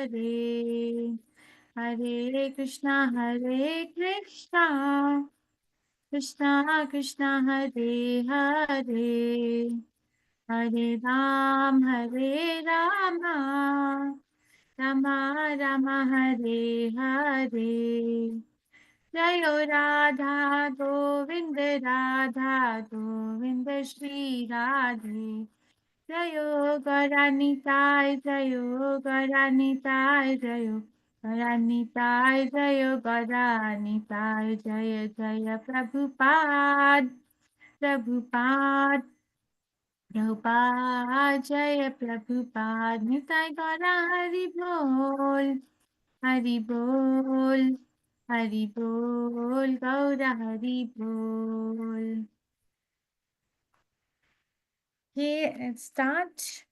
Hare, Hare Krishna, Krishna Krishna, Hare Hare, Hare Rama, Rama Rama, Hare Hare. Jayo Radha Govinda Shri Radhe. Jayo Garanitai, Jayo Garanitai, Jayo Garanitai, Jayo Garanitai, Jaya Jaya Prabhupada, Prabhupada, Prabhupada, Jaya Prabhupada, Nitai Gora Hari Bol, Hari Bol, Hari Bol, Gaura Hari Bol. Okay, let's start.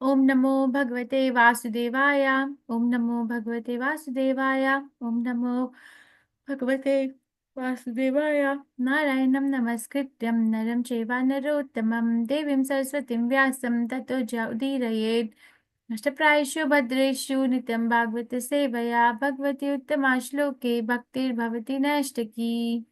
Om Namo Bhagavate Vasudevaya. Om Namo Bhagavate Vasudevaya. Om Namo Bhagavate Vasudevaya. Narayanam Namaskrityam Naram Cheva Narottamam Devim Saraswatim Vyasam Tato Jaudhirayed. Nashtaprayeshu Bhadreshu Nityam Bhagavate Sevaya Bhagavati Uttama Shloke Bhaktir Bhavati Nashtaki.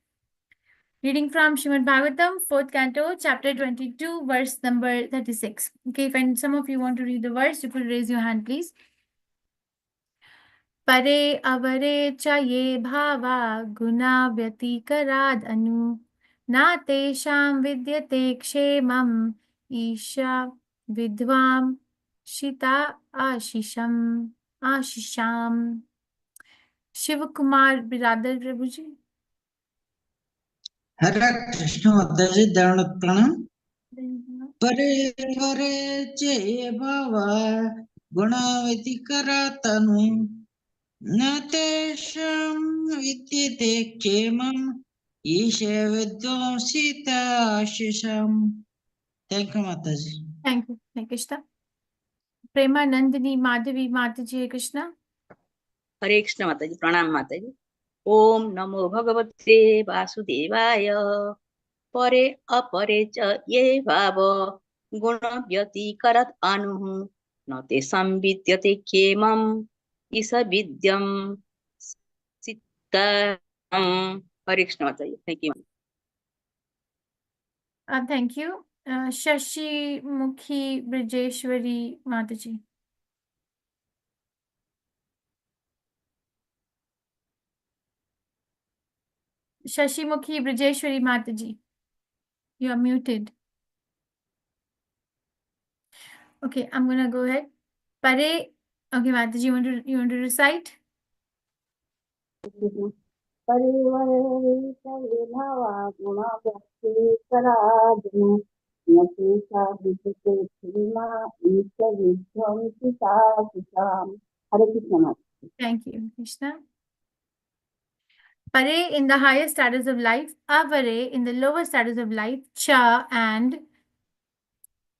Reading from Srimad Bhagavatam, 4th canto, chapter 22, verse number 36. Okay, if some of you want to read the verse, you could raise your hand, please. Pare avare cha ye bhava guna vyatikarad anu na tesham vidyate kshemam isha vidvam shita ashisham. Shivakumar Biradar Prabhuji. Hare Krishna Mataji Dhanat Pranam. Pare Pare Che Bhava Gunavati Karatanu Natesham Vidyate Kshemam Isha Vidvamsita Ashisham. Thank you, Mataji. Thank you. Thank you, Krishna. Prema Nandini Madhavi Mataji Krishna. हरे कृष्ण माताजी प्रणाम माताजी ओम नमो भगवते वासुदेवाय परे अपरे च ये भाव गुण व्यतिकरत् अनु न ते संविद्यते क्षेमम् ईश विद्यं सिद्धम् हरे कृष्ण माताजी thank you Thank you. Shashi Mukhi Brajeshwari Mataji. Shashi Mukhi Brajeshwari Mataji. You are muted. Okay, I'm gonna go ahead. Pare. Okay, Mataji, you want to recite? Thank you, Krishna. Pare in the higher status of life, avare in the lower status of life, cha and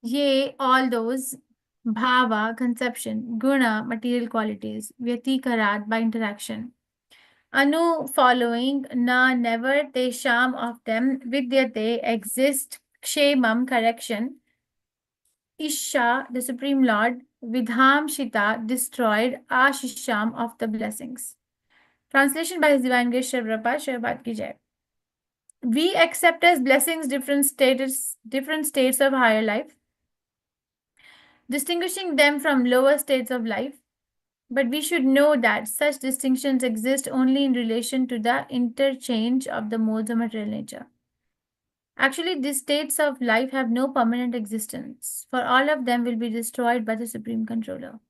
ye, all those, bhava, conception, guna, material qualities, vyatikarat, by interaction. Anu, following, na, never, tesham, of them, vidyate, exist, kshemam, correction, isha, the Supreme Lord, vidham, shita, destroyed, ashisham, of the blessings. Translation by His Divine Grace Srila Prabhupada, Srila Ki Jai. We accept as blessings different states of higher life, distinguishing them from lower states of life. But we should know that such distinctions exist only in relation to the interchange of the modes of material nature. Actually, these states of life have no permanent existence, for all of them will be destroyed by the Supreme Controller.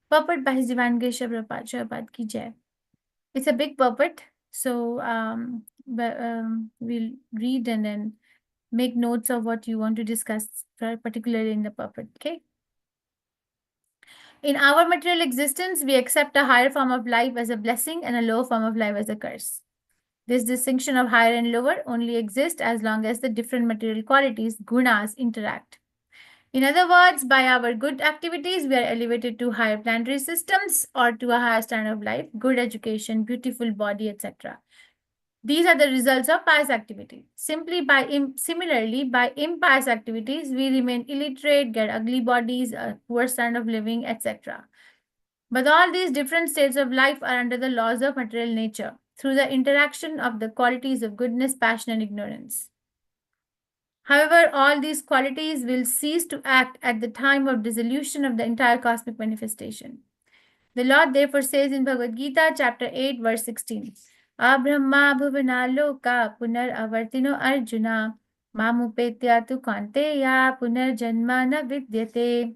Purport by His Divine Grace Srila Prabhupada Ki Jai. It's a big purport, so we'll read and then make notes of what you want to discuss, particularly in the purport, okay? In our material existence, we accept a higher form of life as a blessing and a lower form of life as a curse. This distinction of higher and lower only exists as long as the different material qualities, gunas, interact. In other words, by our good activities, we are elevated to higher planetary systems or to a higher standard of life, good education, beautiful body, etc. These are the results of pious activity. Similarly, by impious activities, we remain illiterate, get ugly bodies, a poor standard of living, etc. But all these different states of life are under the laws of material nature, through the interaction of the qualities of goodness, passion, and ignorance. However, all these qualities will cease to act at the time of dissolution of the entire cosmic manifestation. The Lord therefore says in Bhagavad Gita, chapter 8, verse 16, Abrahma bhuvana loka punar avartino arjuna mamupetya tu kanteya punar janma na vidyate.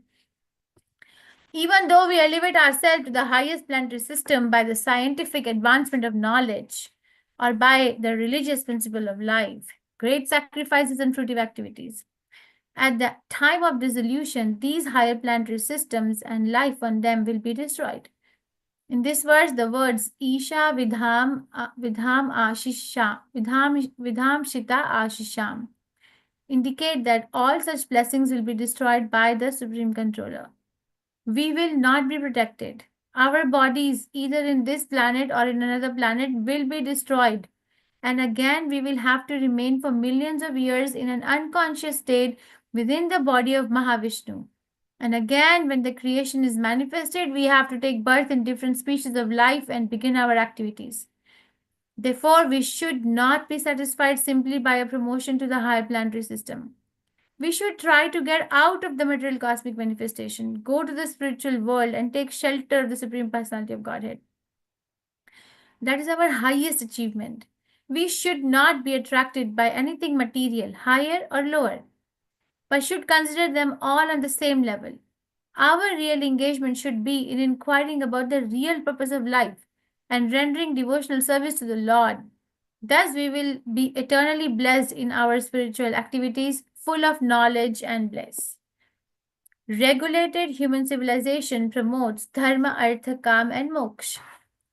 Even though we elevate ourselves to the highest planetary system by the scientific advancement of knowledge or by the religious principle of life, great sacrifices and fruitive activities, at the time of dissolution, these higher planetary systems and life on them will be destroyed. In this verse, the words Isha Vidham Ashisha, Vidham Shita Ashisham indicate that all such blessings will be destroyed by the Supreme Controller. We will not be protected. Our bodies, either in this planet or in another planet, will be destroyed. And again, we will have to remain for millions of years in an unconscious state within the body of Mahavishnu. And again, when the creation is manifested, we have to take birth in different species of life and begin our activities. Therefore, we should not be satisfied simply by a promotion to the higher planetary system. We should try to get out of the material cosmic manifestation, go to the spiritual world, and take shelter of the Supreme Personality of Godhead. That is our highest achievement. We should not be attracted by anything material, higher or lower, but should consider them all on the same level. Our real engagement should be in inquiring about the real purpose of life and rendering devotional service to the Lord. Thus, we will be eternally blessed in our spiritual activities, full of knowledge and bliss. Regulated human civilization promotes dharma, artha, kam, and moksha.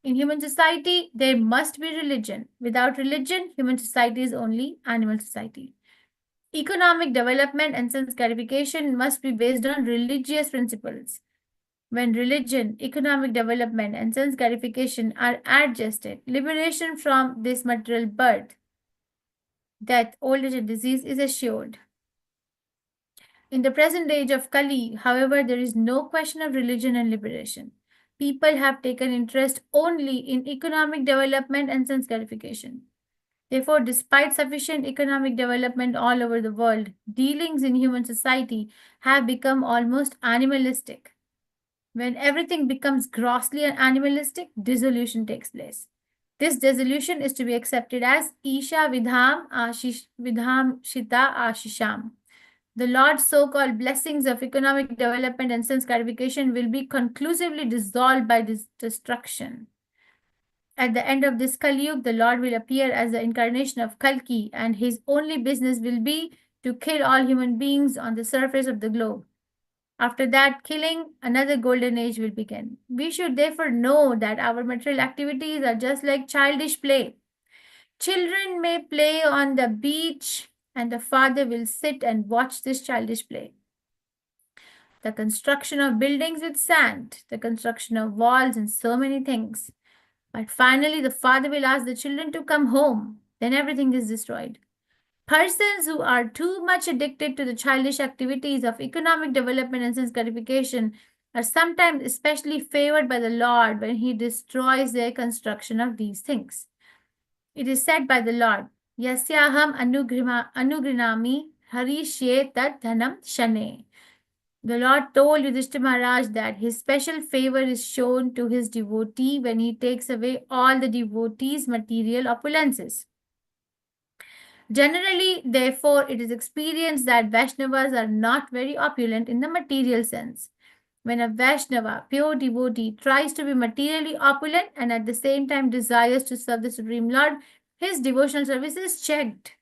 In human society, there must be religion. Without religion, human society is only animal society. Economic development and sense gratification must be based on religious principles. When religion, economic development, and sense gratification are adjusted, liberation from this material birth, death, old age, and disease is assured. In the present age of Kali, however, there is no question of religion and liberation. People have taken interest only in economic development and sense gratification. Therefore, despite sufficient economic development all over the world, dealings in human society have become almost animalistic. When everything becomes grossly animalistic, dissolution takes place. This dissolution is to be accepted as Isha Vidham Shita Ashisham. The Lord's so-called blessings of economic development and sense gratification will be conclusively dissolved by this destruction. At the end of this Kali Yuga, the Lord will appear as the incarnation of Kalki, and his only business will be to kill all human beings on the surface of the globe. After that killing, another golden age will begin. We should therefore know that our material activities are just like childish play. Children may play on the beach, and the father will sit and watch this childish play. The construction of buildings with sand, the construction of walls, and so many things. But finally, the father will ask the children to come home. Then everything is destroyed. Persons who are too much addicted to the childish activities of economic development and sense gratification are sometimes especially favored by the Lord when he destroys their construction of these things. It is said by the Lord, Yasyaham anugrinami harishye tat dhanam shane. The Lord told Yudhishthira Maharaj that his special favor is shown to his devotee when he takes away all the devotee's material opulences. Generally, therefore, it is experienced that Vaishnavas are not very opulent in the material sense. When a Vaishnava, pure devotee, tries to be materially opulent and at the same time desires to serve the Supreme Lord, his devotional service is checked.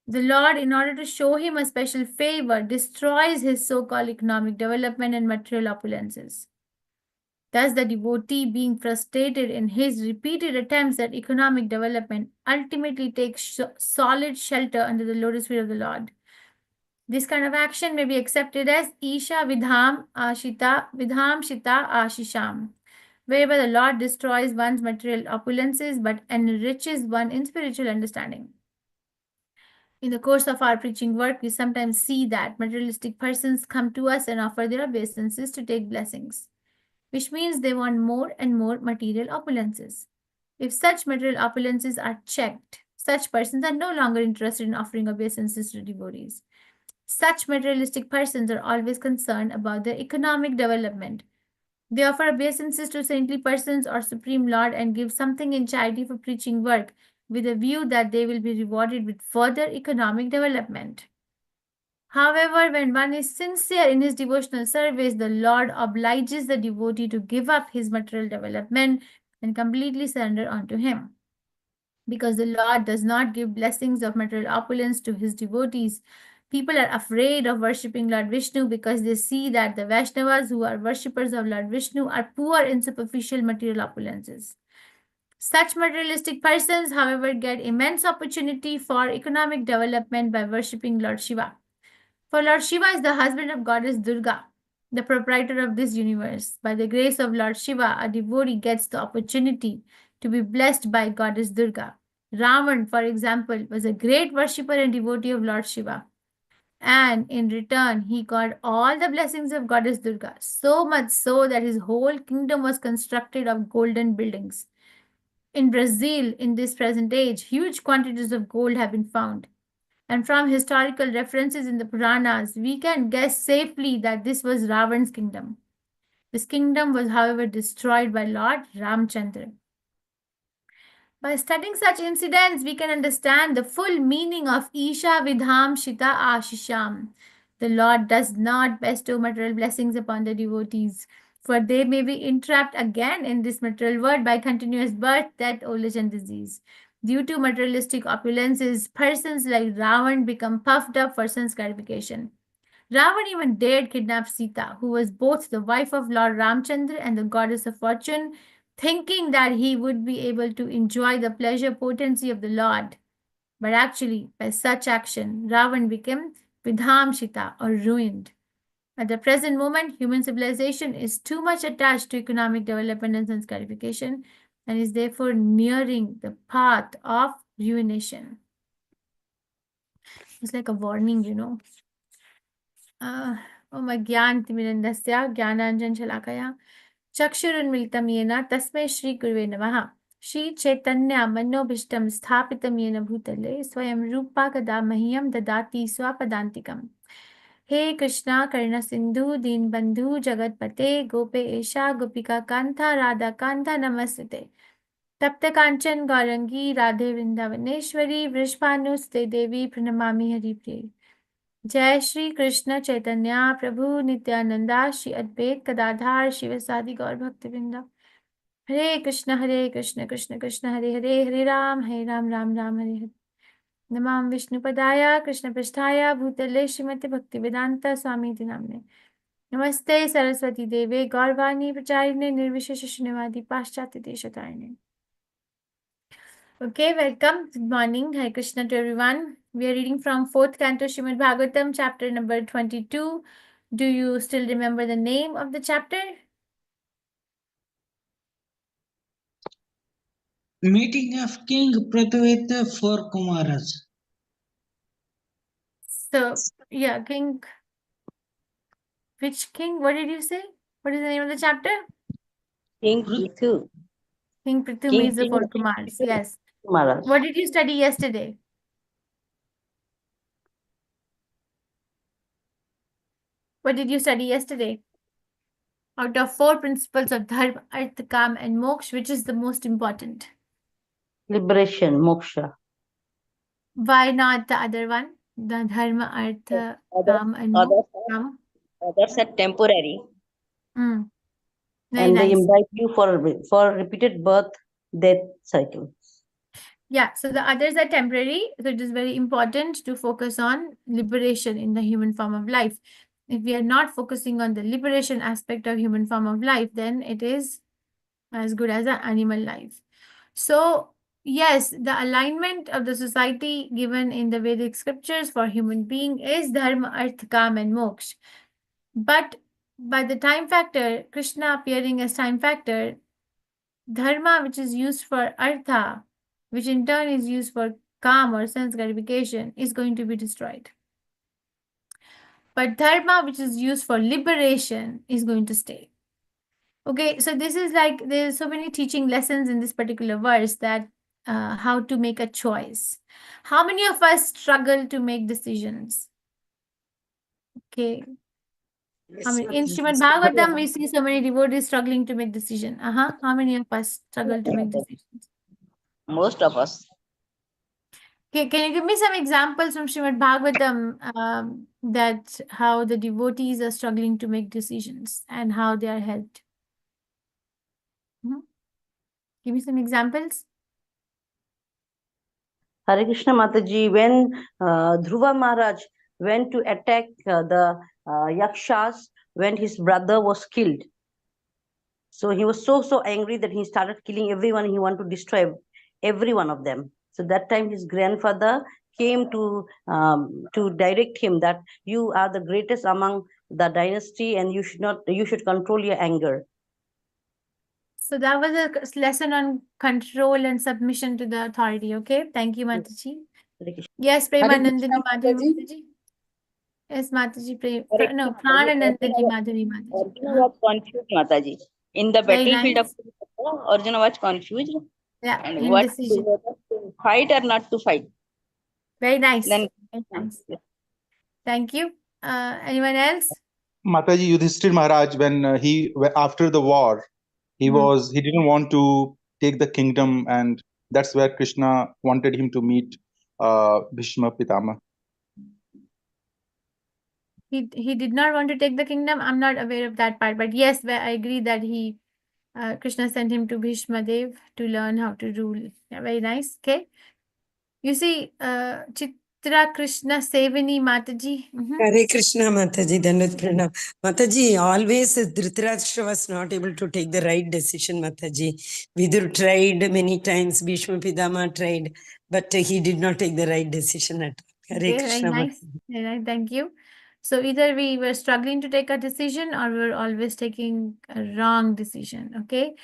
The Lord, in order to show him a special favor, destroys his so-called economic development and material opulences. Thus, the devotee, being frustrated in his repeated attempts at economic development, ultimately takes solid shelter under the lotus feet of the Lord. This kind of action may be accepted as Isha Vidham Shita Ashisham. whereby the Lord destroys one's material opulences but enriches one in spiritual understanding. In the course of our preaching work, we sometimes see that materialistic persons come to us and offer their obeisances to take blessings, which means they want more and more material opulences. If such material opulences are checked, such persons are no longer interested in offering obeisances to devotees. Such materialistic persons are always concerned about their economic development. They offer obeisances to saintly persons or Supreme Lord and give something in charity for preaching work with a view that they will be rewarded with further economic development. However, when one is sincere in his devotional service, the Lord obliges the devotee to give up his material development and completely surrender unto him. Because the Lord does not give blessings of material opulence to his devotees, people are afraid of worshipping Lord Vishnu because they see that the Vaishnavas who are worshippers of Lord Vishnu are poor in superficial material opulences. Such materialistic persons, however, get immense opportunity for economic development by worshipping Lord Shiva. For Lord Shiva is the husband of goddess Durga, the proprietor of this universe. By the grace of Lord Shiva, a devotee gets the opportunity to be blessed by goddess Durga. Ravan, for example, was a great worshipper and devotee of Lord Shiva. And in return, he got all the blessings of goddess Durga, so much so that his whole kingdom was constructed of golden buildings. In Brazil, in this present age, huge quantities of gold have been found. And from historical references in the Puranas, we can guess safely that this was Ravan's kingdom. This kingdom was, however, destroyed by Lord Ramchandra. By studying such incidents, we can understand the full meaning of Isha Vidham Shita Ashisham. The Lord does not bestow material blessings upon the devotees, for they may be entrapped again in this material world by continuous birth, death, old age, and disease. Due to materialistic opulences, persons like Ravan become puffed up for sense gratification. Ravan even dared kidnap Sita, who was both the wife of Lord Ramchandra and the goddess of fortune, thinking that he would be able to enjoy the pleasure potency of the Lord. But actually, by such action, Ravan became Vidhamshita or ruined. At the present moment, human civilization is too much attached to economic development and sense gratification and is therefore nearing the path of ruination. It's like a warning, you know. ओम अज्ञानतिमिरन्दस्य ज्ञानाञ्जनशलाकया चक्षुरुन्मिलितं येन तस्मै श्रीगुरुवे नमः श्रीचैतन्यमनोभीष्टं स्थापितं येन भूतले स्वयं रूपा कदा मह्यं ददाति स्वपदान्तिकम् हे कृष्णा करुणसिन्धु दीनबन्धु जगत्पते गोपेशा गोपिका कान्ता राधा कान्ता नमस्ते तप्त कांचन गौरंगी राधे वृंदावनेश्वरी वृषभानुस्ते देवी प्रणमामि हरिप्रिये जय श्री कृष्ण चैतन्य प्रभु नित्यानंदा श्री अद्वैत गदाधार शिवसादि गौर भक्तवृंदा हरे कृष्ण कृष्ण कृष्ण हरे हरे हरे राम राम राम हरे हरे नमामि विष्णुपदाय कृष्णपृष्ठाय भूतले श्रीमति भक्तिवेदांत स्वामी नाम्ने नमस्ते सरस्वती देवे गौरवाणी प्रचारिणे निर्विशेष शून्यवादी पाश्चात्य देशतारिणे Okay, welcome. Good morning. Hare Krishna to everyone. We are reading from 4th Canto Srimad Bhagavatam, chapter number 22. Do you still remember the name of the chapter? Meeting of King Prithu with the four Kumaras. So, yeah, King. Which king? What did you say? What is the name of the chapter? King Prit- Prithu. King Prithu King meets the four Prithu. Kumars. Yes. Maharaj. What did you study yesterday? What did you study yesterday? Out of 4 principles of Dharma, Artha, Kam, and Moksha, which is the most important? Liberation, moksha. Why not the other one? The Dharma, Artha, Kam, and Moksha? Others are temporary. Very And they nice. invite you for repeated birth, death cycle. Yeah, so the others are temporary. So it is very important to focus on liberation in the human form of life. If we are not focusing on the liberation aspect of human form of life, then it is as good as an animal life. So, yes, the alignment of the society given in the Vedic scriptures for human being is dharma, artha, kam, and moksha. But by the time factor, Krishna appearing as time factor, dharma which is used for artha, which in turn is used for calm or sense gratification, is going to be destroyed. But dharma which is used for liberation is going to stay. Okay, so this is like, there's so many teaching lessons in this particular verse, that how to make a choice. How many of us struggle to make decisions? Okay. I mean, in Srimad Bhagavatam, we see so many devotees struggling to make decision. How many of us struggle to make decisions? Most of us. Okay, can you give me some examples from Srimad Bhagavatam, that how the devotees are struggling to make decisions and how they are helped? Give me some examples. Hare Krishna Mataji, when Dhruva Maharaj went to attack the Yakshas when his brother was killed. So he was so angry that he started killing everyone. He wanted to destroy every one of them. So that time his grandfather came to direct him that you are the greatest among the dynasty and you should control your anger. So that was a lesson on control and submission to the authority. Okay, thank you, Mataji. Yes, Prema Nandini Madhavi Mataji. Yes, Mataji. No, Prana Nandini Madhavi Mataji. Arjuna was confused, Mataji. In the Very battlefield nice. of Arjuna was confused. Yeah, And what indecision. to fight or not to fight. Very nice. Then Very nice. Thank you. Anyone else? Mataji, Yudhishthir Maharaj, when after the war, he didn't want to take the kingdom, and that's where Krishna wanted him to meet Bhishma Pitama. He did not want to take the kingdom. I'm not aware of that part, but yes, I agree that Krishna sent him to Bhishma Dev to learn how to rule. Yeah, very nice. Okay. You see, Chitra Krishna Sevani Mataji. Hare Krishna Mataji, Dandavat Pranam. Mataji, always Dhritarashtra was not able to take the right decision, Mataji. Vidur tried many times, Bhishma Pitama tried, but he did not take the right decision at all. Hare Okay, very Krishna nice. Mataji. Very nice. Thank you. So either we were struggling to take a decision or we were always taking a wrong decision. Okay.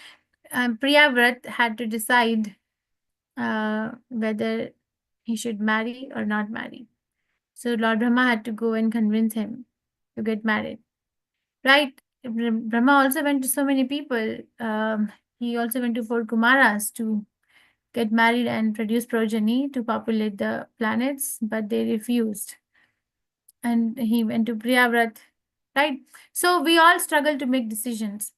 Priyavrat had to decide whether he should marry or not marry. So Lord Brahma had to go and convince him to get married. Right? Brahma also went to so many people. He also went to 4 Kumaras to get married and produce progeny to populate the planets, but they refused. And he went to Priyavrat. Right? So we all struggle to make decisions.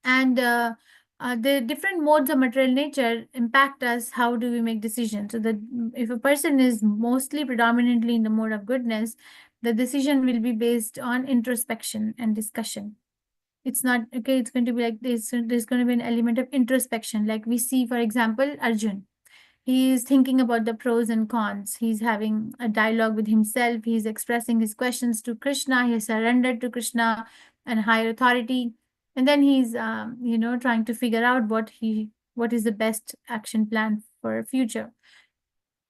And the different modes of material nature impact us. How do we make decisions? So that if a person is mostly predominantly in the mode of goodness, the decision will be based on introspection and discussion. It's not, okay, it's going to be like this. There's going to be an element of introspection. Like we see, for example, Arjun. He is thinking about the pros and cons. He's having a dialogue with himself. He's expressing his questions to Krishna. He has surrendered to Krishna and higher authority. And then he's, trying to figure out what is the best action plan for future.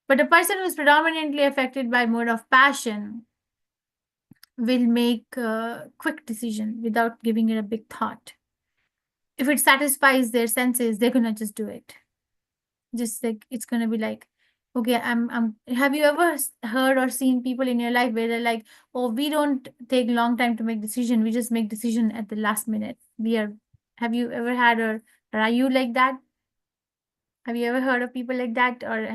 But a person who is predominantly affected by mode of passion will make a quick decision without giving it a big thought. If it satisfies their senses, they're gonna just do it. Just like it's gonna be like, okay, have you ever heard or seen people in your life where they're like, oh, we don't take long time to make decision, we just make decision at the last minute? Have you ever had, or are you like that? Have you ever heard of people like that, or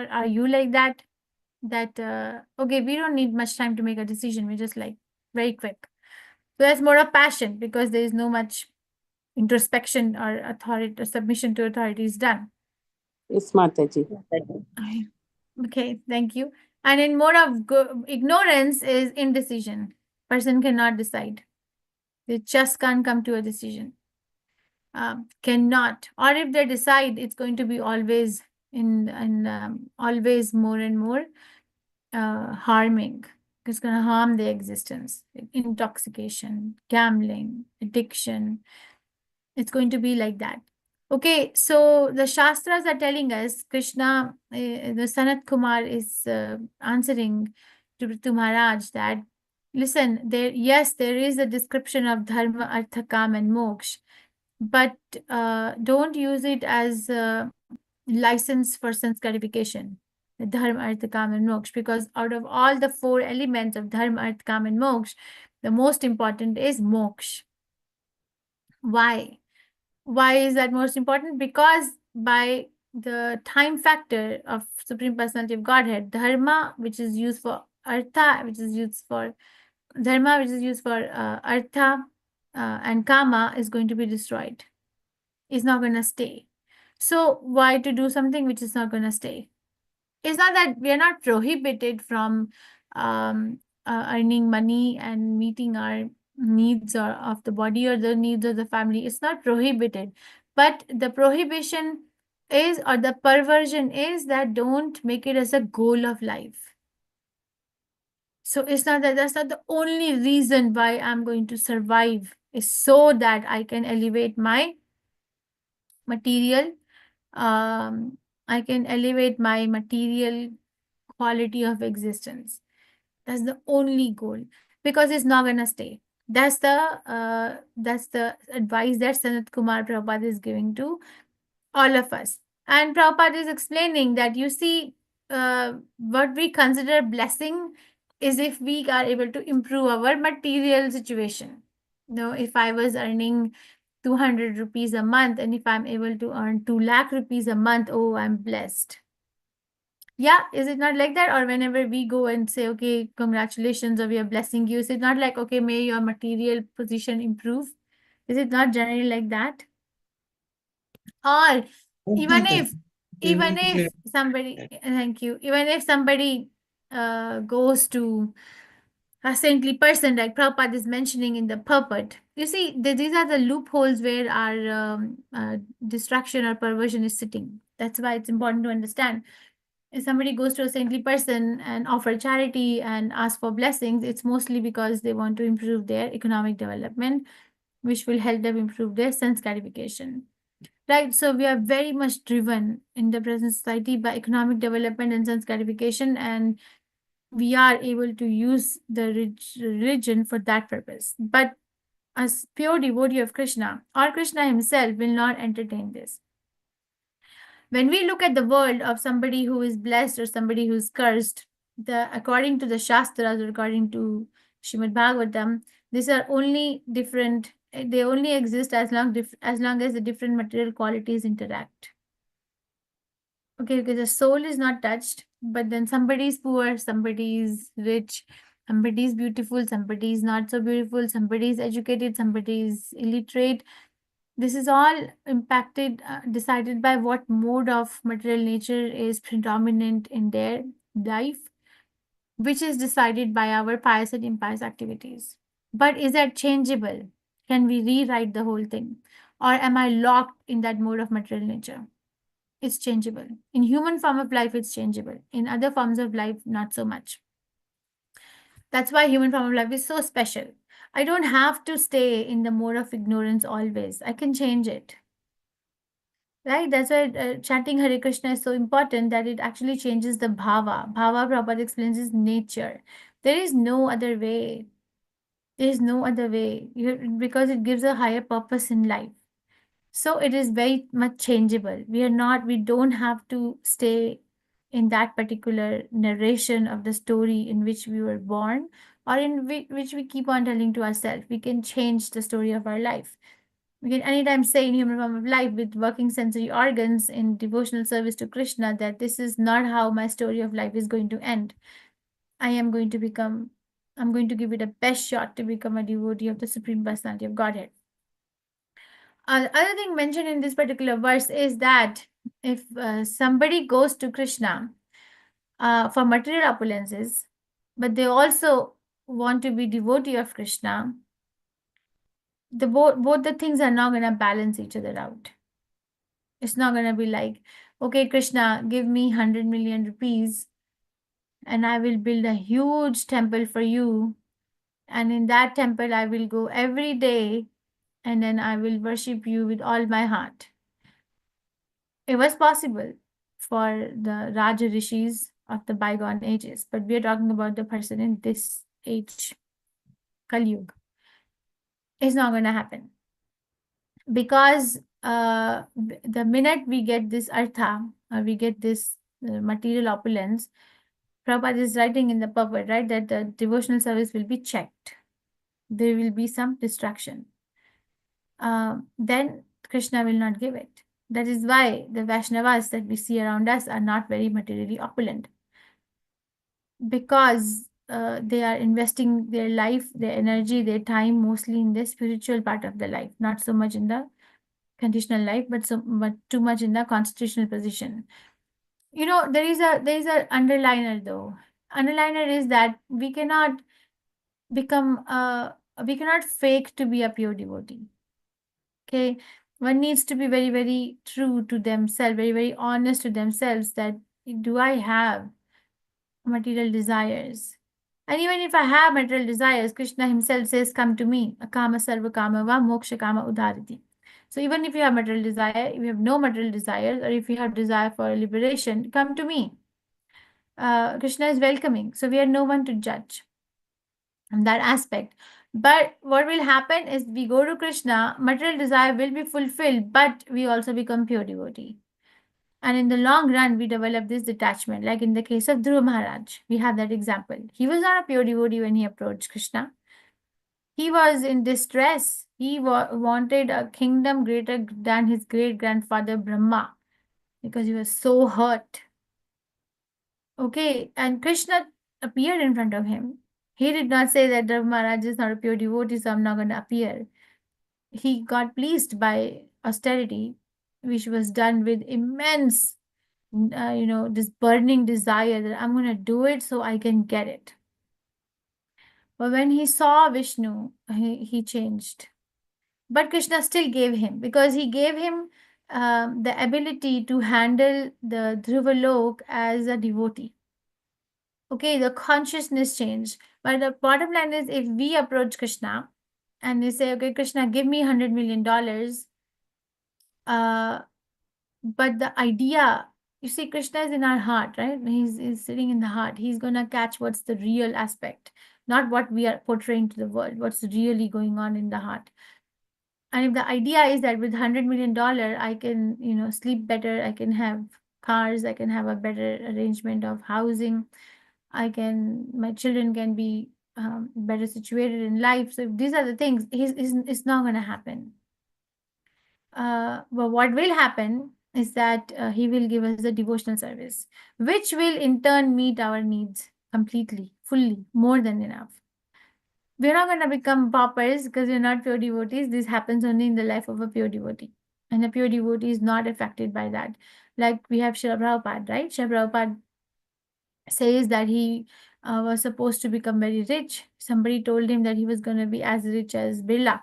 are you like that? That okay, we don't need much time to make a decision, we're just like very quick. So that's more of passion, because there is no much introspection or authority or submission to authority is done. Yes, Mataji. Okay, thank you. And in mode of ignorance is indecision. Person cannot decide. They just can't come to a decision. Cannot. Or if they decide, it's going to be always always more and more harming. It's going to harm their existence. Intoxication, gambling, addiction. It's going to be like that. Okay, so the Shastras are telling us, Krishna, the Sanat Kumar is answering to Maharaj that, listen, there is a description of Dharma, Artha, Kam, and Moksha. but don't use it as a license for sense gratification. The dharma, artha, kama, and moksha, because out of all the 4 elements of dharma, artha, kama, and moksha, the most important is moksha. Why? Why is that most important? Because by the time factor of Supreme Personality of Godhead, dharma, which is used for artha, which is used for dharma, which is used for artha and kama, is going to be destroyed. It's not going to stay. So why to do something which is not going to stay? It's not that we are not prohibited from earning money and meeting our needs or of the body or the needs of the family. It's not prohibited, but the prohibition is, or the perversion is, that don't make it as a goal of life. So it's not that, that's not the only reason why I'm going to survive, is so that I can elevate my material, I can elevate my material quality of existence. That's the only goal, because it's not gonna stay. That's the advice that Sanat Kumar Prabhupada is giving to all of us. And Prabhupada is explaining that, you see, what we consider blessing is if we are able to improve our material situation. If I was earning 200 rupees a month, and if I'm able to earn 2 lakh rupees a month, oh, I'm blessed. Yeah, is it not like that? Or whenever we go and say, okay, congratulations, or we are blessing you, is it not like, okay, may your material position improve? Is it not generally like that? Or even if somebody, thank you, even if somebody goes to a saintly person, like Prabhupada is mentioning in the purport, you see, these are the loopholes where our distraction or perversion is sitting. That's why it's important to understand. If somebody goes to a saintly person and offer charity and ask for blessings, it's mostly because they want to improve their economic development, which will help them improve their sense gratification. Right, so we are very much driven in the present society by economic development and sense gratification, and we are able to use the religion for that purpose. But as pure devotee of Krishna, or Krishna himself, will not entertain this. When we look at the world of somebody who is blessed or somebody who is cursed, according to the Shastras or according to Srimad Bhagavatam, these are only different. They only exist as long as the different material qualities interact. Okay, because the soul is not touched, but then somebody is poor, somebody is rich, somebody is beautiful, somebody is not so beautiful, somebody is educated, somebody is illiterate. This is all impacted, decided by what mode of material nature is predominant in their life, which is decided by our pious and impious activities. But is that changeable? Can we rewrite the whole thing? Or am I locked in that mode of material nature? It's changeable. In human form of life, it's changeable. In other forms of life, not so much. That's why human form of life is so special. I don't have to stay in the mode of ignorance always. I can change it. Right? That's why chanting Hare Krishna is so important, that it actually changes the bhava. Bhava, Prabhupada explains, is nature. There is no other way. There is no other way, because it gives a higher purpose in life. So it is very much changeable. We don't have to stay in that particular narration of the story in which we were born, or in which we keep on telling to ourselves. We can change the story of our life. We can anytime say in human form of life with working sensory organs in devotional service to Krishna that this is not how my story of life is going to end. I'm going to give it a best shot to become a devotee of the Supreme Personality of Godhead. Other thing mentioned in this particular verse is that if somebody goes to Krishna for material opulences, but they also want to be devotee of Krishna, both the things are not going to balance each other out. It's not going to be like, okay, Krishna, give me 100 million rupees and I will build a huge temple for you. And in that temple, I will go every day and then I will worship you with all my heart. It was possible for the Raja Rishis of the bygone ages, but we are talking about the person in this age, Kali Yuga. It's not going to happen. because the minute we get this artha, or we get this material opulence, Prabhupada is writing in the purport, right, that the devotional service will be checked. There will be some distraction. Then Krishna will not give it. That is why the Vaishnavas that we see around us are not very materially opulent, because they are investing their life, their energy, their time mostly in the spiritual part of the life, not so much in the conditional life, but too much in the constitutional position. You know, there is a underliner though. Underliner is that we cannot fake to be a pure devotee. Okay, one needs to be very, very true to themselves, very, very honest to themselves, that do I have material desires? And even if I have material desires, Krishna himself says, come to me, akama sarva kama va moksha kama udhariti. So even if you have material desire, if you have no material desires, or if you have desire for liberation, come to me. Krishna is welcoming. So we are no one to judge on that aspect. But what will happen is we go to Krishna, material desire will be fulfilled, but we also become pure devotee. And in the long run, we develop this detachment. Like in the case of Dhruva Maharaj, we have that example. He was not a pure devotee when he approached Krishna. He was in distress. He wanted a kingdom greater than his great grandfather Brahma, because he was so hurt. Okay, and Krishna appeared in front of him. He did not say that Dhruva Maharaj is not a pure devotee, so I'm not going to appear. He got pleased by austerity, which was done with immense, this burning desire that I'm going to do it so I can get it. But when he saw Vishnu, he changed. But Krishna still gave him, because he gave him the ability to handle the Dhruvalok as a devotee. Okay, the consciousness change. But the bottom line is, if we approach Krishna and we say, okay, Krishna, give me $100 million, but the idea, you see, Krishna is in our heart, right? He's sitting in the heart. He's going to catch what's the real aspect, not what we are portraying to the world, what's really going on in the heart. And if the idea is that with $100 million, I can, sleep better, I can have cars, I can have a better arrangement of housing, my children can be better situated in life. So if these are the things, it's not going to happen. But what will happen is that he will give us a devotional service, which will in turn meet our needs completely, fully, more than enough. We're not going to become paupers because we're not pure devotees. This happens only in the life of a pure devotee. And a pure devotee is not affected by that. Like we have Srila Prabhupada, right? Srila Prabhupada says that he was supposed to become very rich. Somebody told him that he was going to be as rich as Birla.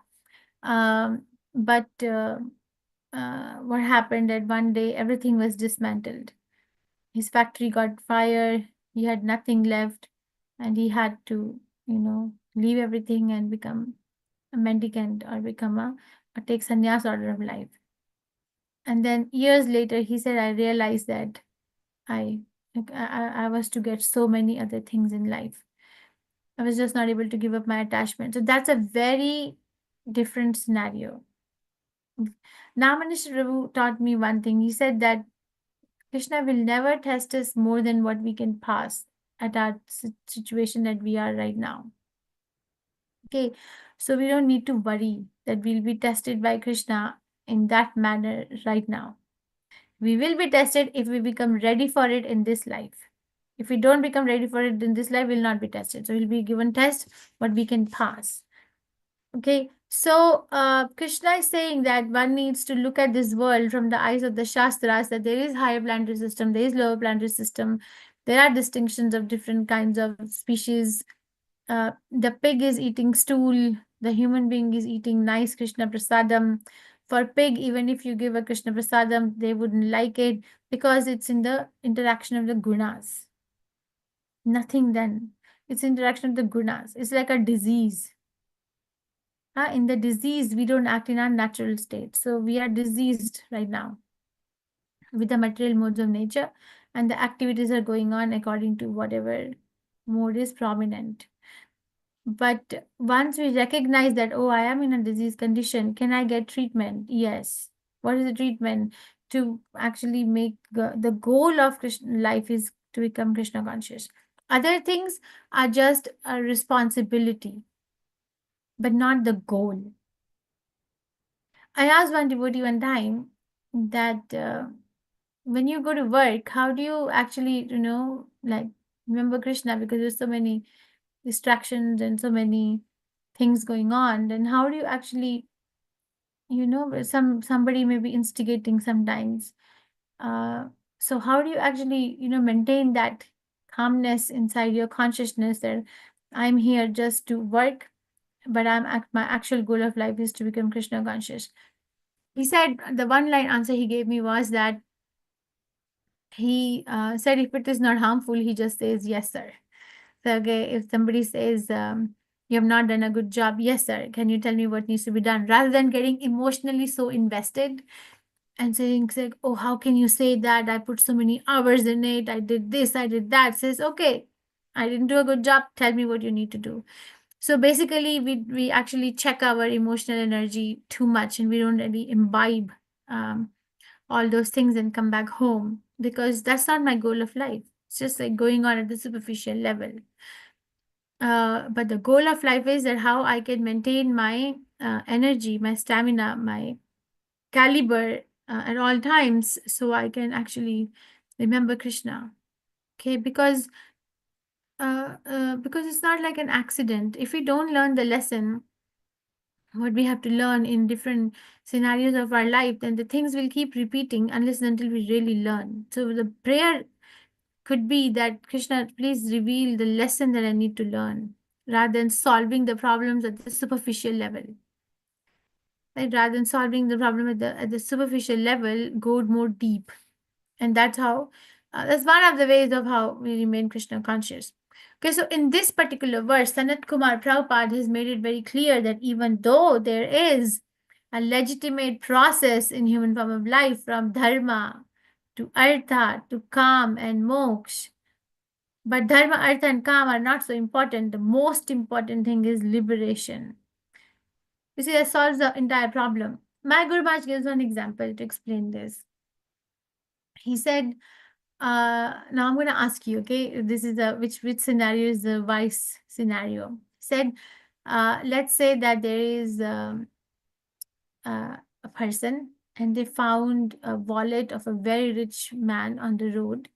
But what happened that one day everything was dismantled. His factory got fire. He had nothing left. And he had to, leave everything and become a mendicant, or take sannyas order of life. And then years later, he said, I realized that I was to get so many other things in life. I was just not able to give up my attachment. So that's a very different scenario. Namanish Prabhu taught me one thing. He said that Krishna will never test us more than what we can pass at our situation that we are right now. Okay, so we don't need to worry that we'll be tested by Krishna in that manner right now. We will be tested if we become ready for it in this life. If we don't become ready for it in this life, we'll not be tested. So we'll be given test what we can pass. Okay, so Krishna is saying that one needs to look at this world from the eyes of the Shastras, that there is higher planetary system, there is lower planetary system, there are distinctions of different kinds of species. The pig is eating stool, the human being is eating nice Krishna prasadam. For pig, even if you give a Krishna prasadam, they wouldn't like it, because it's in the interaction of the gunas. Nothing then. It's interaction of the gunas. It's like a disease. In the disease, we don't act in our natural state. So we are diseased right now with the material modes of nature, and the activities are going on according to whatever mode is prominent. But once we recognize that, oh, I am in a disease condition, can I get treatment? Yes. What is the treatment? To actually make the goal of Krishna life is to become Krishna conscious. Other things are just a responsibility, but not the goal. I asked one devotee one time that when you go to work, how do you actually, like remember Krishna, because there's so many distractions and so many things going on, then how do you actually, somebody may be instigating sometimes. So how do you actually, maintain that calmness inside your consciousness that I'm here just to work, but my actual goal of life is to become Krishna conscious. He said the one line answer he gave me was that he said if it is not harmful, he just says yes, sir. So, okay, if somebody says you have not done a good job, yes, sir, can you tell me what needs to be done? Rather than getting emotionally so invested and saying, oh, how can you say that? I put so many hours in it. I did this, I did that. Says, okay, I didn't do a good job. Tell me what you need to do. So basically, we actually check our emotional energy too much and we don't really imbibe all those things and come back home, because that's not my goal of life. It's just like going on at the superficial level. But the goal of life is that how I can maintain my energy, my stamina, my caliber at all times, so I can actually remember Krishna. Okay, because it's not like an accident. If we don't learn the lesson, what we have to learn in different scenarios of our life, then the things will keep repeating unless and until we really learn. So the prayer could be that, Krishna, please reveal the lesson that I need to learn, rather than solving the problems at the superficial level. Right? Rather than solving the problem at the superficial level, go more deep. And that's how, that's one of the ways of how we remain Krishna conscious. Okay, so in this particular verse, Sanat Kumar Prabhupada has made it very clear that even though there is a legitimate process in human form of life from dharma to artha to kam and moksha, but dharma, artha and kam are not so important. The most important thing is liberation. You see, that solves the entire problem. My Guru Maharaj gives one example to explain this. He said, now I'm going to ask you, okay, this is which scenario is the vice scenario. Said, let's say that there is a person and they found a wallet of a very rich man on the road,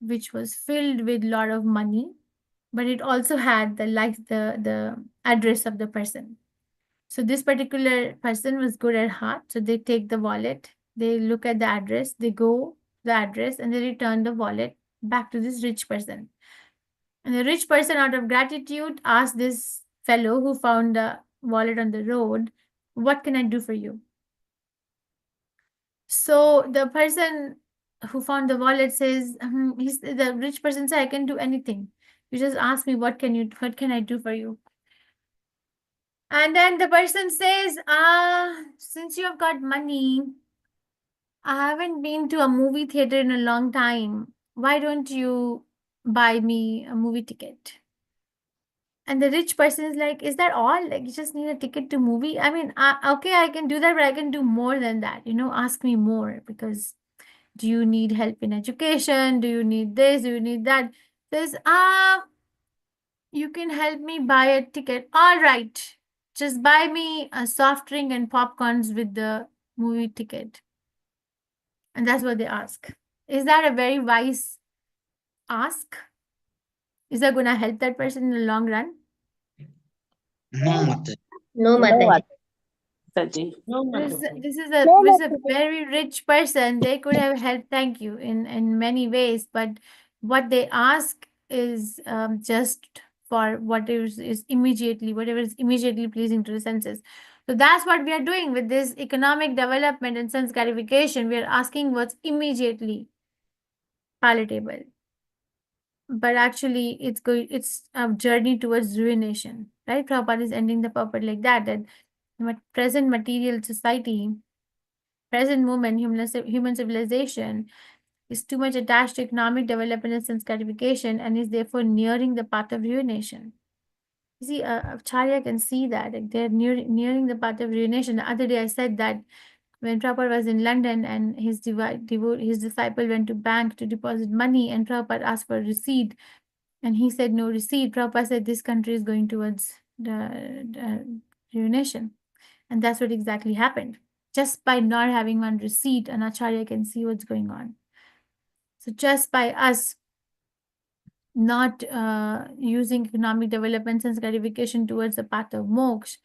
which was filled with a lot of money, but it also had the address of the person. So this particular person was good at heart. So they take the wallet, they look at the address, they go the address, and they return the wallet back to this rich person. And the rich person, out of gratitude, asked this fellow who found the wallet on the road, what can I do for you? So the person who found the wallet says, the rich person said, I can do anything. You just ask me, what can I do for you? And then the person says, since you have got money, I haven't been to a movie theater in a long time. Why don't you buy me a movie ticket? And the rich person is like, is that all? Like, you just need a ticket to movie? I mean, okay, I can do that, but I can do more than that. Ask me more, because do you need help in education? Do you need this? Do you need that? Says, you can help me buy a ticket. All right. Just buy me a soft drink and popcorns with the movie ticket. And that's what they ask. Is that a very wise ask? Is that going to help that person in the long run? No, Mataji. No, No, Mataji. Mataji. No, This Mataji. is No, this is a Mataji. very rich person. They could have helped, thank you, in many ways. But what they ask is just for whatever is immediately pleasing to the senses. So that's what we are doing with this economic development and sense gratification. We are asking what's immediately palatable. But actually, it's a journey towards ruination, right? Prabhupada is ending the purport like that present material society, present moment, human civilization is too much attached to economic development and sense gratification, and is therefore nearing the path of ruination. You see, Acharya can see that, like they're nearing the path of ruination. The other day I said that when Prabhupada was in London and his disciple went to bank to deposit money, and Prabhupada asked for a receipt, and he said no receipt. Prabhupada said this country is going towards the ruination. And that's what exactly happened. Just by not having one receipt, an Acharya can see what's going on. So just by us not using economic development and gratification towards the path of moksha,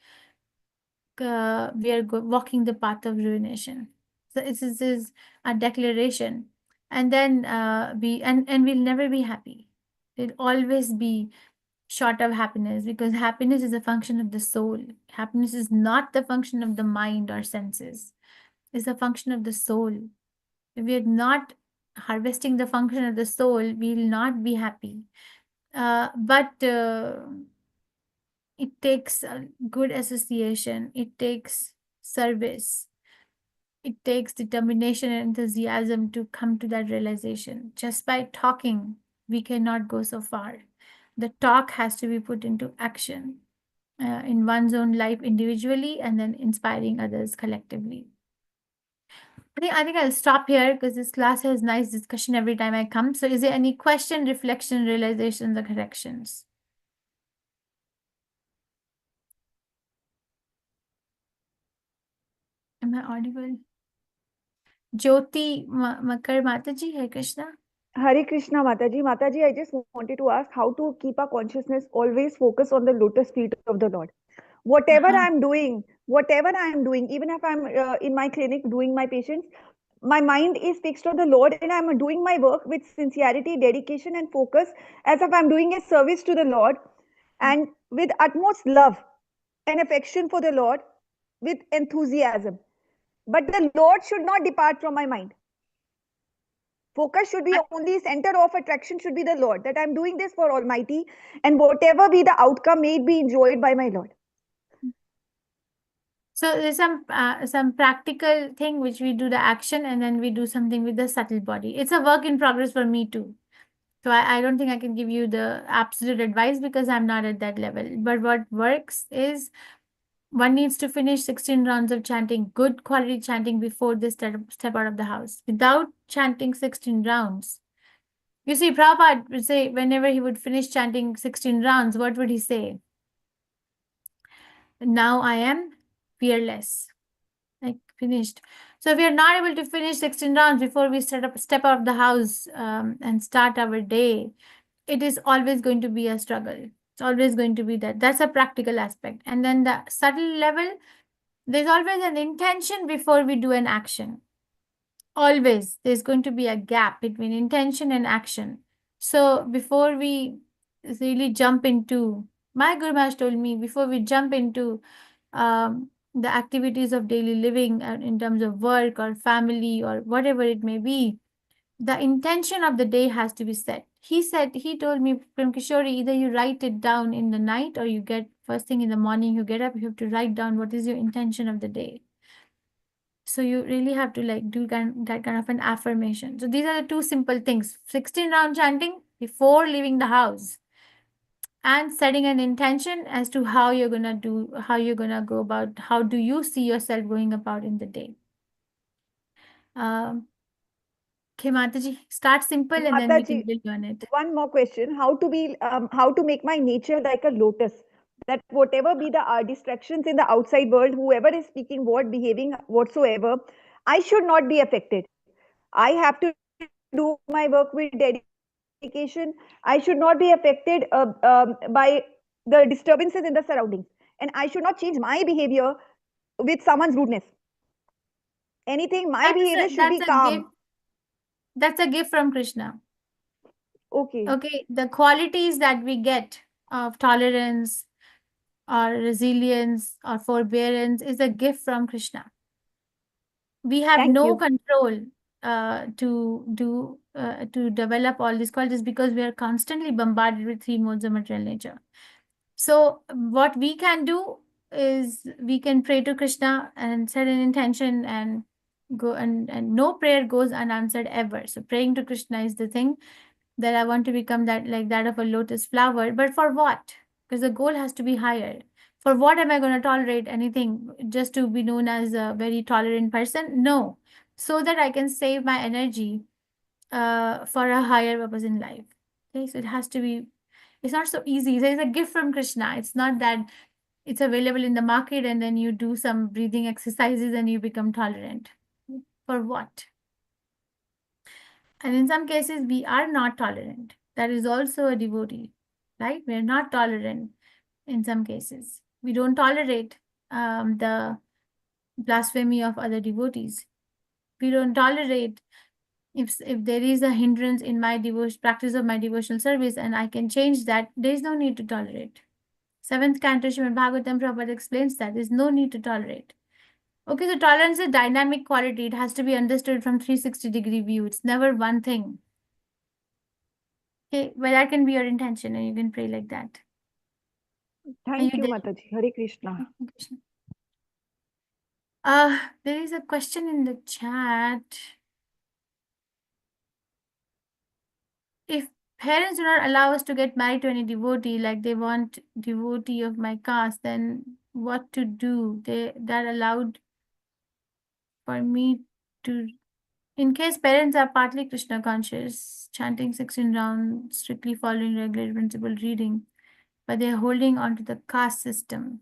we are walking the path of ruination. So this is a declaration. And then we'll never be happy. We'll always be short of happiness, because happiness is a function of the soul. Happiness is not the function of the mind or senses. It's a function of the soul. If we are not harvesting the function of the soul, we will not be happy. But it takes a good association. It takes service. It takes determination and enthusiasm to come to that realization. Just by talking, we cannot go so far. The talk has to be put into action in one's own life individually, and then inspiring others collectively. I think I'll stop here because this class has nice discussion every time I come. So is there any question, reflection, realization, or corrections? Am I audible? Jyoti Makar Mataji, Hare Krishna. Hare Krishna, Mataji. Mataji, I just wanted to ask how to keep our consciousness always focused on the lotus feet of the Lord. Whatever I'm doing, even if I'm in my clinic doing my patients, my mind is fixed on the Lord, and I'm doing my work with sincerity, dedication, and focus, as if I'm doing a service to the Lord, and with utmost love and affection for the Lord, with enthusiasm. But the Lord should not depart from my mind. Focus should be only, center of attraction should be the Lord, that I'm doing this for Almighty, and whatever be the outcome, may it be enjoyed by my Lord. So there's some practical thing which we do the action, and then we do something with the subtle body. It's a work in progress for me too. So I don't think I can give you the absolute advice because I'm not at that level. But what works is one needs to finish 16 rounds of chanting, good quality chanting, before they step out of the house. Without chanting 16 rounds, you see, Prabhupada would say, whenever he would finish chanting 16 rounds, what would he say? Now I am fearless. Like, finished. So if we are not able to finish 16 rounds before we step out of the house and start our day, it is always going to be a struggle. It's always going to be that. That's a practical aspect. And then the subtle level, there's always an intention before we do an action. Always, there's going to be a gap between intention and action. So before we really jump into, my Guru Maharaj told me, before we jump into the activities of daily living in terms of work or family or whatever it may be, the intention of the day has to be set. He told me, Prem Kishori, either you write it down in the night, or you get first thing in the morning, you get up, you have to write down what is your intention of the day. So you really have to like do that kind of an affirmation. So these are the two simple things: 16 round chanting before leaving the house, and setting an intention as to how you're gonna go about, how do you see yourself going about in the day. Okay, Mataji, start simple and then we can build on it. One more question: how to make my nature like a lotus, that whatever be the distractions in the outside world, whoever is speaking what, behaving whatsoever, I should not be affected. I have to do my work with dedication. I should not be affected by the disturbances in the surroundings, and I should not change my behavior with someone's rudeness. My behavior should be calm. That's a gift from Krishna. Okay. Okay, the qualities that we get of tolerance or resilience or forbearance is a gift from Krishna. We have no control to develop all these qualities because we are constantly bombarded with three modes of material nature. So what we can do is we can pray to Krishna and set an intention and go, and no prayer goes unanswered ever. So praying to Krishna is the thing that I want to become, that like that of a lotus flower. But for what? because the goal has to be higher. For what am I going to tolerate anything just to be known as a very tolerant person? No, so that I can save my energy for a higher purpose in life. Okay, so it has to be. It's not so easy. It's a gift from Krishna. It's not that it's available in the market and then you do some breathing exercises and you become tolerant. For what? And in some cases, we are not tolerant. That is also a devotee, right? We are not tolerant in some cases. We don't tolerate the blasphemy of other devotees. We don't tolerate if there is a hindrance in my practice of my devotional service and I can change that, there is no need to tolerate. 7th canto Srimad Bhagavatam Prabhupada explains that there is no need to tolerate. Okay, so tolerance is a dynamic quality. It has to be understood from 360-degree view. It's never one thing. Okay, well, that can be your intention and you can pray like that. Thank you, there? Mataji. Hare Krishna. There is a question in the chat. If parents do not allow us to get married to any devotee, like they want devotee of my caste, then what to do? That allowed for me to, in case parents are partly Krishna conscious, chanting 16 rounds, strictly following regular principle reading, but they're holding on to the caste system.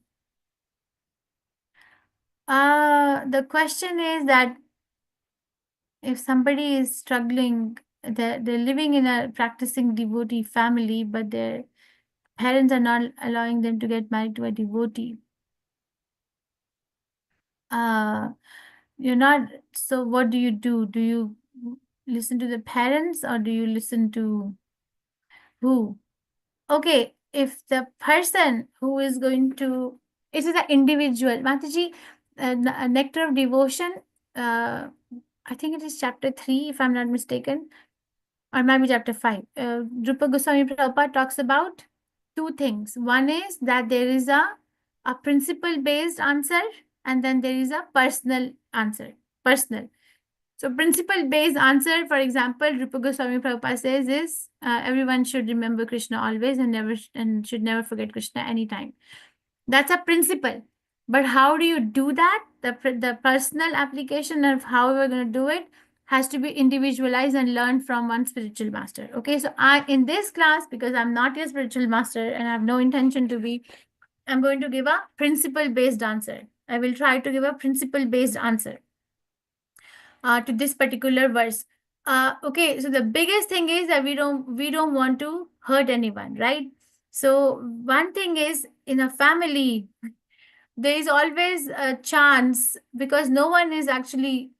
The question is that if somebody is struggling, they're living in a practicing devotee family, but their parents are not allowing them to get married to a devotee. You're not, so what do you do? Do you listen to the parents or do you listen to who? Okay, if the person who is going to, it is an individual. Mataji, Nectar of Devotion, I think it is chapter 3, if I'm not mistaken, or maybe chapter 5. Rupa Goswami Prabhupada talks about two things. One is that there is a principle-based answer, and then there is a personal answer. Personal. So principle-based answer, for example, Rupa Goswami Prabhupada says is everyone should remember Krishna always and should never forget Krishna anytime. That's a principle. But how do you do that? The personal application of how we're going to do it has to be individualized and learned from one spiritual master. Okay, so in this class, because I'm not a spiritual master and I have no intention to be, I'm going to give a principle-based answer. I will try to give a principle-based answer to this particular verse. Okay, so the biggest thing is that we don't want to hurt anyone, right? So one thing is, in a family, there is always a chance, because no one is actually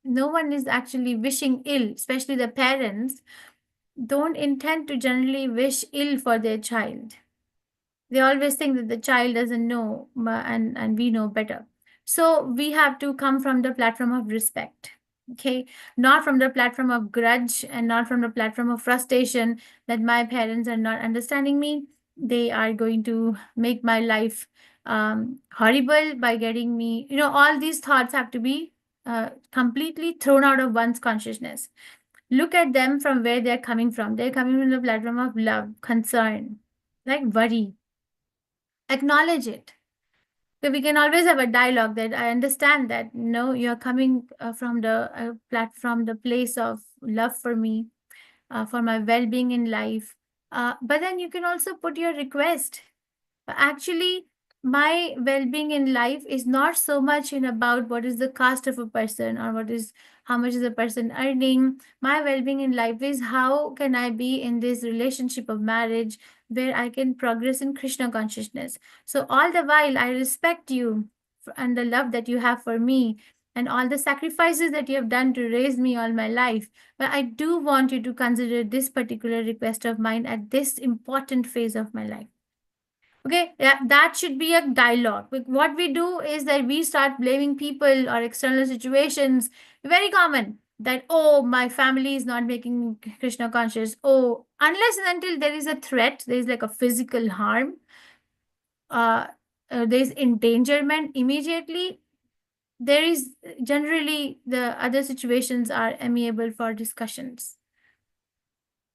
wishing ill, especially the parents don't intend to generally wish ill for their child. They always think that the child doesn't know, and we know better. So we have to come from the platform of respect. Okay, not from the platform of grudge and not from the platform of frustration that my parents are not understanding me. They are going to make my life horrible by getting me, all these thoughts have to be completely thrown out of one's consciousness. Look at them from where they're coming from. They're coming from the platform of love, concern, like worry. Acknowledge it. So we can always have a dialogue that I understand that you're coming from the place of love for me, for my well-being in life. But then you can also put your request. Actually, my well-being in life is not so much in about what is the cost of a person or how much is a person earning. My well-being in life is how can I be in this relationship of marriage where I can progress in Krishna consciousness. So all the while I respect you and the love that you have for me and all the sacrifices that you have done to raise me all my life. But I do want you to consider this particular request of mine at this important phase of my life. Okay, yeah, that should be a dialogue. What we do is that we start blaming people or external situations. Very common that, oh, my family is not making me Krishna conscious. Oh, unless and until there is a threat, there is like a physical harm, there is endangerment immediately. There is generally the other situations are amiable for discussions.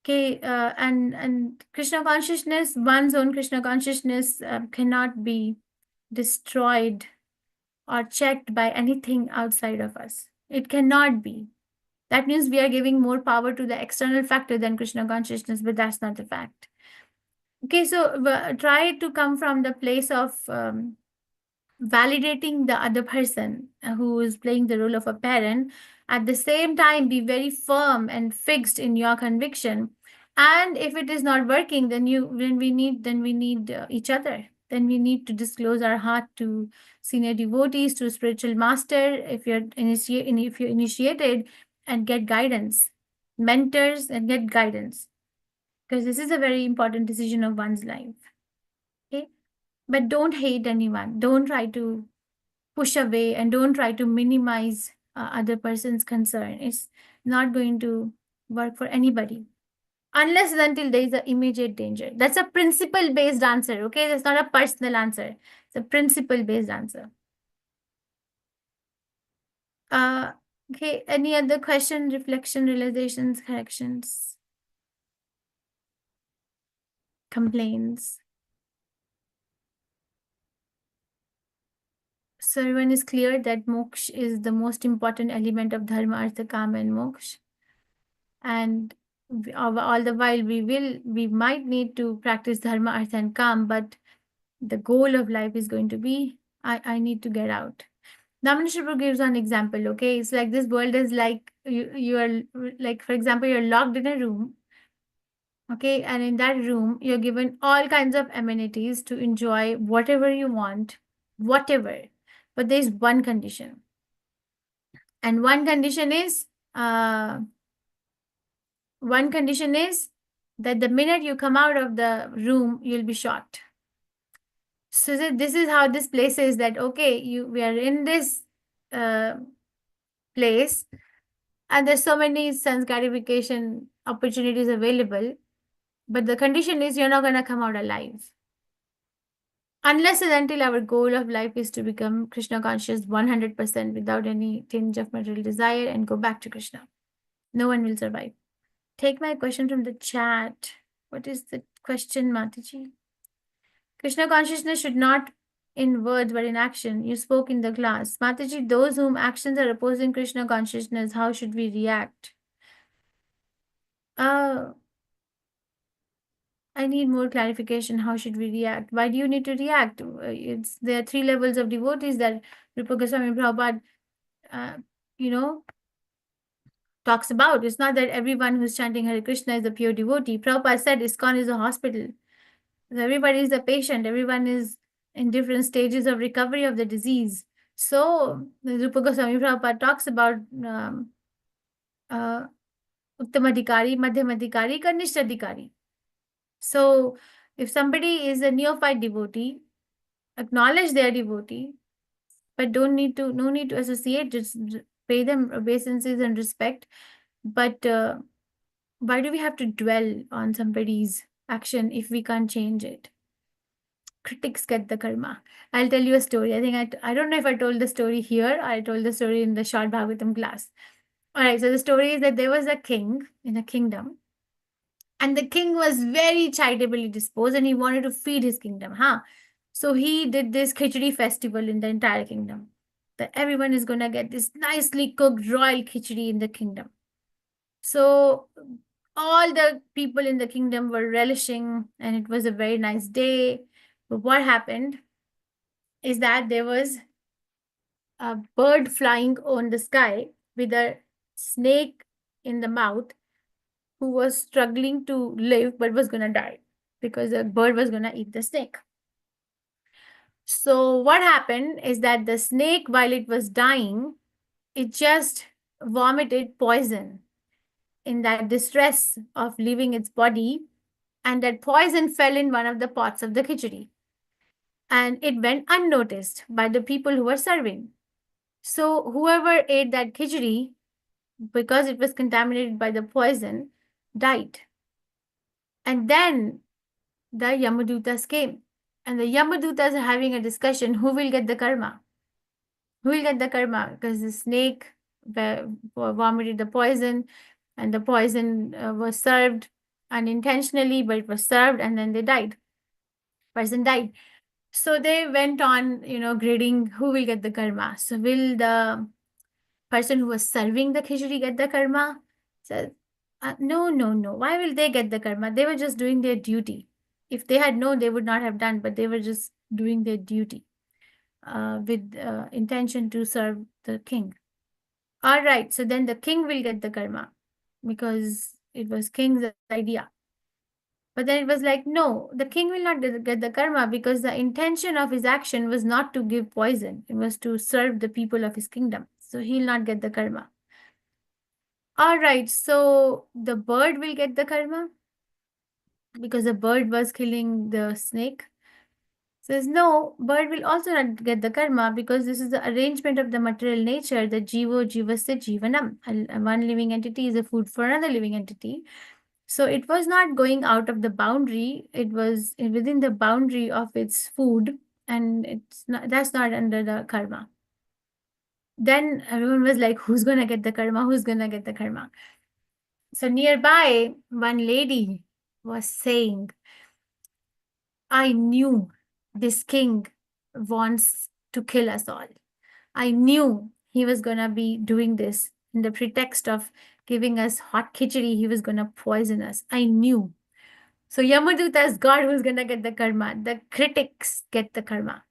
Okay, and Krishna consciousness, one's own Krishna consciousness cannot be destroyed or checked by anything outside of us. It cannot be. That means we are giving more power to the external factor than Krishna consciousness, but that's not the fact. Okay, so try to come from the place of validating the other person who is playing the role of a parent. At the same time, be very firm and fixed in your conviction. And if it is not working, then we need each other. Then we need to disclose our heart to senior devotees, to spiritual master. If you're initiated, and get guidance, mentors, and get guidance, because this is a very important decision of one's life. Okay, but don't hate anyone. Don't try to push away, and don't try to minimize other person's concern. It's not going to work for anybody unless and until there is an immediate danger. That's a principle based answer. Okay, that's not a personal answer. It's a principle based answer. Okay, any other question, reflection, realizations, corrections, complaints? So everyone is clear that moksha is the most important element of dharma, artha, kama, and moksha. And all the while we might need to practice dharma, artha, and kama, but the goal of life is going to be, I need to get out. Namanishapur gives an example. Okay, it's like this world is like you are like, for example, you're locked in a room. Okay, and in that room you're given all kinds of amenities to enjoy whatever you want, whatever. But there's one condition, and one condition is that the minute you come out of the room, you'll be shot. So this is how this place is, that okay, we are in this place, and there's so many sense gratification opportunities available, but the condition is you're not going to come out alive. Unless and until our goal of life is to become Krishna conscious 100% without any tinge of material desire and go back to Krishna, no one will survive. Take my question from the chat. What is the question, Mataji? Krishna consciousness should not in words but in action. You spoke in the class. Mataji, those whom actions are opposing Krishna consciousness, how should we react? I need more clarification. How should we react? Why do you need to react? There are 3 levels of devotees that Rupa Goswami Prabhupada, talks about. It's not that everyone who's chanting Hare Krishna is a pure devotee. Prabhupada said ISKCON is a hospital. Everybody is a patient. Everyone is in different stages of recovery of the disease. So Rupa Goswami Prabhupada talks about Uttamadhikari, Madhyamadhikari, Kanishthadhikari. So if somebody is a neophyte devotee, acknowledge their devotee, but no need to associate, just pay them obeisances and respect. But why do we have to dwell on somebody's action if we can't change it? Critics get the karma. I'll tell you a story. I think I don't know if I told the story here. I told the story in the short Bhagavatam class. All right, so the story is that there was a king in a kingdom, and the king was very charitably disposed, and he wanted to feed his kingdom. So he did this khichdi festival in the entire kingdom, that everyone is going to get this nicely cooked royal khichdi in the kingdom. So all the people in the kingdom were relishing, and it was a very nice day. But what happened is that there was a bird flying on the sky with a snake in the mouth, who was struggling to live but was going to die because the bird was going to eat the snake. So what happened is that the snake, while it was dying, it just vomited poison in that distress of leaving its body, and that poison fell in one of the pots of the khichdi, and it went unnoticed by the people who were serving. So whoever ate that khichdi, because it was contaminated by the poison, died. And then the Yamadutas came, and the Yamadutas are having a discussion, who will get the karma? Who will get the karma? Because the snake vomited the poison, and the poison was served unintentionally, but it was served, and then they died. Person died. So they went on, grading who will get the karma. So will the person who was serving the Kishori get the karma? Says, no, no, no. Why will they get the karma? They were just doing their duty. If they had known, they would not have done, but they were just doing their duty with intention to serve the king. All right, so then the king will get the karma because it was king's idea. But then it was like, no, the king will not get the karma because the intention of his action was not to give poison. It was to serve the people of his kingdom. So he'll not get the karma. All right, so the bird will get the karma because the bird was killing the snake. Says, no, bird will also not get the karma because this is the arrangement of the material nature, the jivo jivasya jivanam. One living entity is a food for another living entity. So it was not going out of the boundary. It was within the boundary of its food, and that's not under the karma. Then everyone was like, who's going to get the karma? Who's going to get the karma? So nearby, one lady was saying, I knew this king wants to kill us all. I knew he was going to be doing this in the pretext of giving us hot khichdi. He was going to poison us. I knew. So Yamaduta is God who's going to get the karma. The critics get the karma.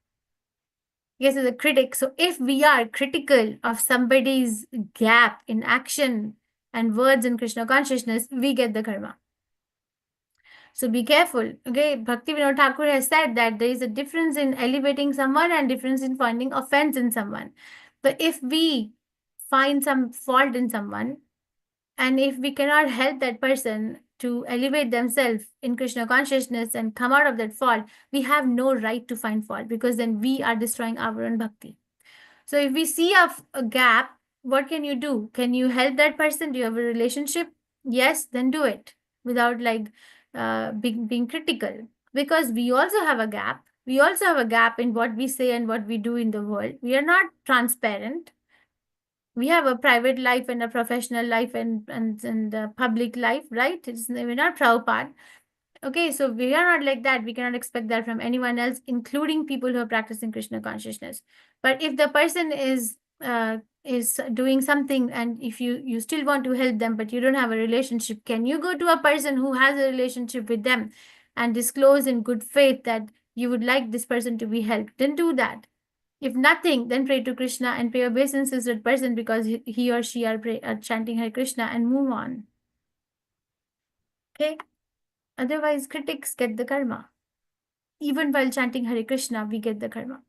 Yes, so the critics. So if we are critical of somebody's gap in action and words in Krishna consciousness, we get the karma. So be careful. Okay, Bhakti Vinod Thakur has said that there is a difference in elevating someone and difference in finding offense in someone. But if we find some fault in someone, and if we cannot help that person to elevate themselves in Krishna consciousness and come out of that fault, we have no right to find fault because then we are destroying our own bhakti. So if we see a gap, what can you do? Can you help that person? Do you have a relationship? Yes, then do it without being critical, because we also have a gap. We also have a gap in what we say and what we do in the world. We are not transparent. We have a private life and a professional life and a public life, right? We're not Prabhupada. Okay, so we are not like that. We cannot expect that from anyone else, including people who are practicing Krishna consciousness. But if the person is doing something, and if you still want to help them, but you don't have a relationship, can you go to a person who has a relationship with them and disclose in good faith that you would like this person to be helped? Then do that. If nothing, then pray to Krishna and pay obeisances to that person because he or she are chanting Hare Krishna and move on. Okay? Otherwise, critics get the karma. Even while chanting Hare Krishna, we get the karma.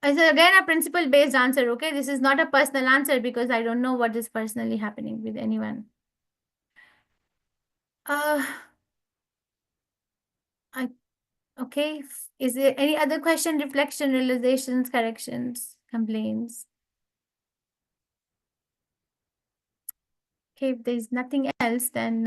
And so again, a principle-based answer, okay? This is not a personal answer because I don't know what is personally happening with anyone. Okay. Is there any other question, reflection, realizations, corrections, complaints? Okay, if there's nothing else, then